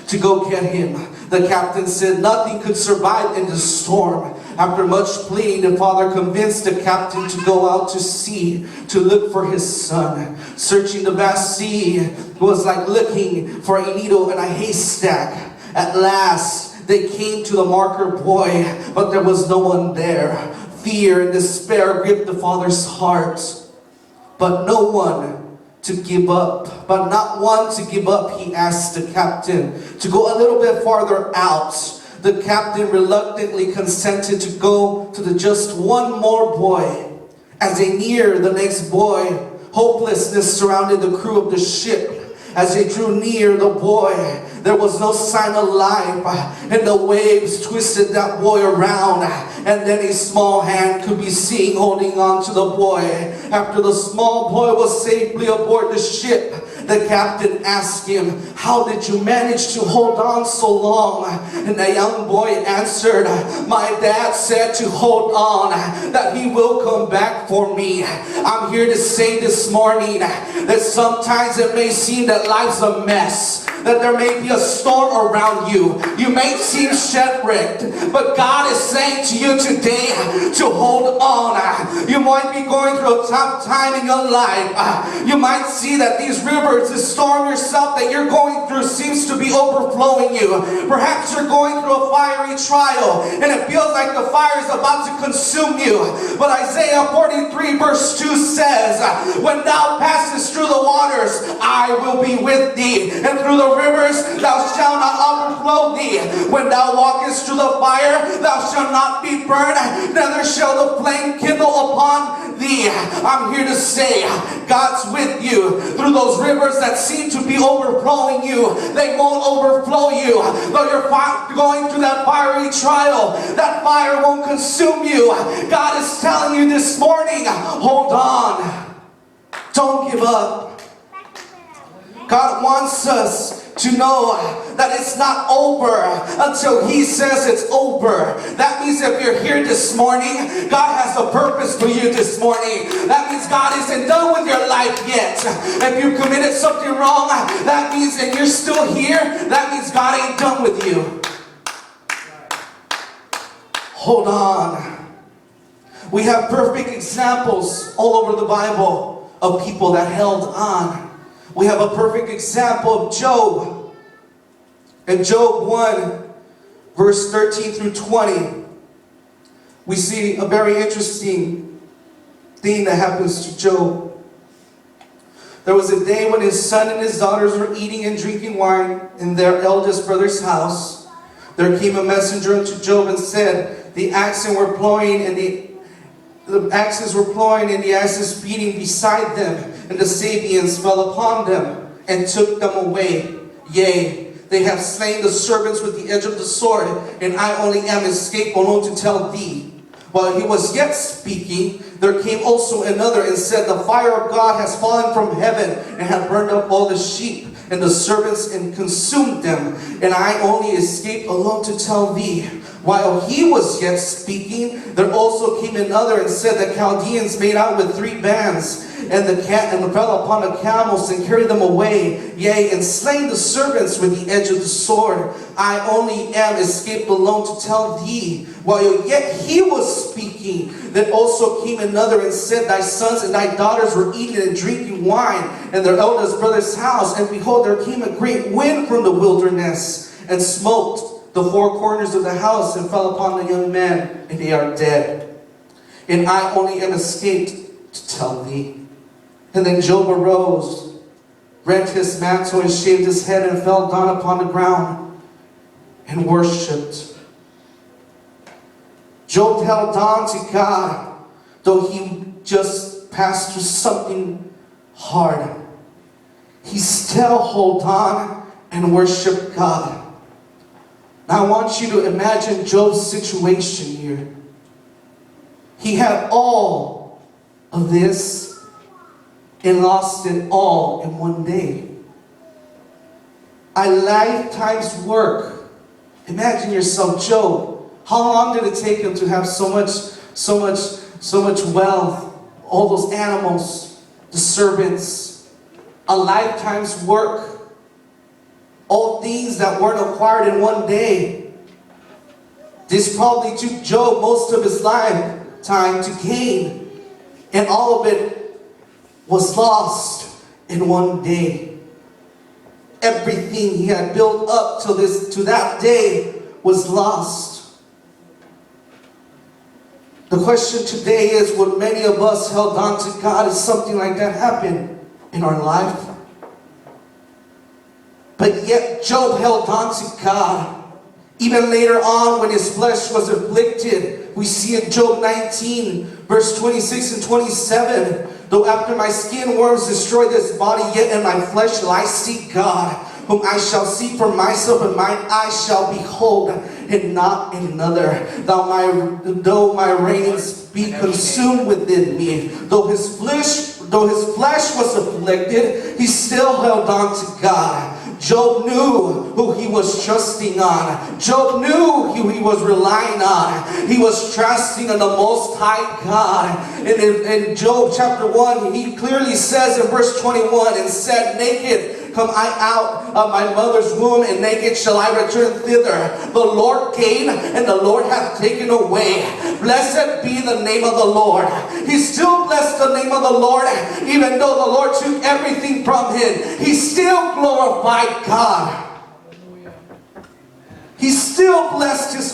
to go get him. The captain said nothing could survive in the storm. After much pleading, the father convinced the captain to go out to sea to look for his son. Searching the vast sea was like looking for a needle in a haystack. At last, they came to the marker buoy, but there was no one there. Fear and despair gripped the father's heart, but not one to give up. He asked the captain to go a little bit farther out. The captain reluctantly consented to go to just one more buoy. As they neared the next buoy, hopelessness surrounded the crew of the ship. As they drew near the buoy, there was no sign of life, and the waves twisted that buoy around, and then a small hand could be seen holding on to the buoy. After the small boy was safely aboard the ship, the captain asked him, "How did you manage to hold on so long?" And the young boy answered, "My dad said to hold on, that he will come back for me." I'm here to say this morning that sometimes it may seem that life's a mess, that there may be a storm around you. You may seem shipwrecked, but God is saying to you today to hold on. You might be going through a tough time in your life. You might see that these rivers, this storm yourself that you're going through seems to be overflowing you. Perhaps you're going through a fiery trial and it feels like the fire is about to consume you. But Isaiah 43 verse 2 says, "When thou passest through the waters, I will be with thee, and through the rivers thou shalt not overflow thee. When thou walkest through the fire, thou shalt not be burned, neither shall the flame kindle upon thee." I'm here to say, God's with you through those rivers that seem to be overflowing you. They won't overflow you. Though you're going through that fiery trial, that fire won't consume you. God is telling you this morning, hold on. Don't give up. God wants us to know that it's not over until He says it's over. That means if you're here this morning, God has a purpose for you this morning. That means God isn't done with your life yet. If you committed something wrong, that means that you're still here. That means God ain't done with you. Hold on. We have perfect examples all over the Bible of people that held on. We have a perfect example of Job. In Job 1, verse 13 through 20, we see a very interesting thing that happens to Job. There was a day when his son and his daughters were eating and drinking wine in their eldest brother's house. There came a messenger unto Job and said, the axes were plowing and the asses beating beside them, and the Sabians fell upon them and took them away. Yea, they have slain the servants with the edge of the sword, and I only am escaped alone to tell thee. While he was yet speaking, there came also another and said, the fire of God has fallen from heaven and hath burned up all the sheep and the servants and consumed them, and I only escaped alone to tell thee. While he was yet speaking, there also came another and said, the Chaldeans made out with 3 bands, and fell upon the camels and carried them away, yea, and slain the servants with the edge of the sword. I only am escaped alone to tell thee. While yet he was speaking, then also came another and said, thy sons and thy daughters were eating and drinking wine in their eldest brother's house, and behold, there came a great wind from the wilderness, and smote the 4 corners of the house, and fell upon the young men, and they are dead. And I only am escaped to tell thee. And then Job arose, rent his mantle, and shaved his head, and fell down upon the ground, and worshipped. Job held on to God, though he just passed through something hard. He still held on and worshiped God. Now I want you to imagine Job's situation here. He had all of this and lost it all in one day. A lifetime's work. Imagine yourself, Job. How long did it take him to have so much wealth? All those animals, the servants. A lifetime's work. All things that weren't acquired in one day. This probably took Job most of his lifetime to gain. And all of it was lost in one day. Everything he had built up to that day was lost. The question today is, would many of us held on to God if something like that happened in our life? But yet Job held on to God. Even later on when his flesh was afflicted, we see in Job 19, verse 26 and 27, though after my skin worms destroy this body, yet in my flesh will I seek God, whom I shall seek for myself, and mine eyes shall behold, and not another. Though my reins be consumed within me, though his flesh was afflicted, he still held on to God. Job knew who he was trusting on. Job knew who he was relying on. He was trusting on the Most High God. And in Job chapter 1, he clearly says in verse 21, and said, naked come I out of my mother's womb, and naked shall I return thither. The Lord gave, and the Lord hath taken away. Blessed be the name of the Lord. He still blessed the name of the Lord, even though the Lord took everything from him. He still glorified God. He still blessed his